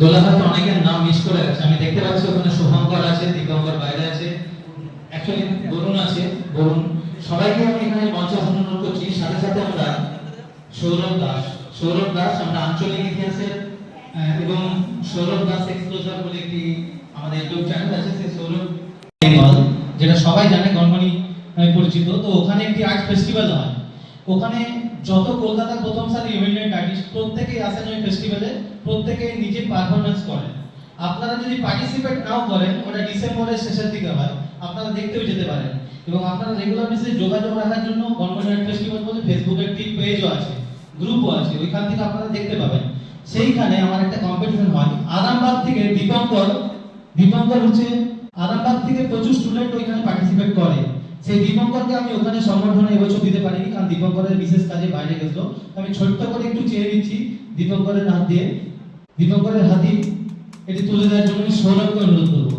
দোলাহাতে অনেকের নাম মিস করে গেছে। আমি দেখতে পাচ্ছি ওখানে শুভঙ্কর আছে, দীপঙ্কর বাইরে আছে, অ্যাকচুয়ালি বরুণ আছে, বরুণ। সবাইকে আমি এখানে মঞ্চে অনুরোধ করছি। সাথে সাথে আমরা সৌরভ দাস আমরা আঞ্চলিক ইতিহাসের এবং সৌরভ দাস এক্সপ্লোজার বলে একটি আমাদের ইউটিউব চ্যানেল আছে, সেই সৌরভ বেঙ্গল, যেটা সবাই জানে গণমণি নামে পরিচিত। তো ওখানে একটি আর্ট ফেস্টিভ্যাল হয়। ওখানে যত কলকাতার প্রথম সারির ইমিডিয়েট আর্টিস্ট প্রত্যেকেই আসেন ওই ফেস্টিভ্যালে, প্রত্যেকে নিজে পারফরমেন্স করেন। আপনারা যদি পার্টিসিপেট নাও করেন, ওটা ডিসেম্বরের শেষের দিকে হয়, আপনারা দেখতেও যেতে পারেন। এবং আপনারা রেগুলার বেসিসে যোগাযোগ রাখার জন্য গণমণি আর্ট ফেস্টিভ্যাল বলে ফেসবুকে একটি পেজও আছে, গ্রুপও আছে, ওইখান থেকে আপনারা দেখতে পাবেন। সেইখানে আমার একটা কম্পিটিশন হয় আরামবাগ থেকে। দীপঙ্কর হচ্ছে আরামবাগ থেকে প্রচুর স্টুডেন্ট ওইখানে পার্টিসিপেট করে। সেই দীপঙ্করকে আমি ওখানে সম্বর্ধনা এবছর দিতে পারিনি, কারণ দীপঙ্করের বিশেষ কাজে বাইরে গেছিল। আমি ছোট্ট করে একটু চেয়ে নিচ্ছি দীপঙ্করের হাত দিয়ে, দীপঙ্করের হাতে এটি তুলে দেওয়ার জন্য আমি সৌরভকে অনুরোধ করবো।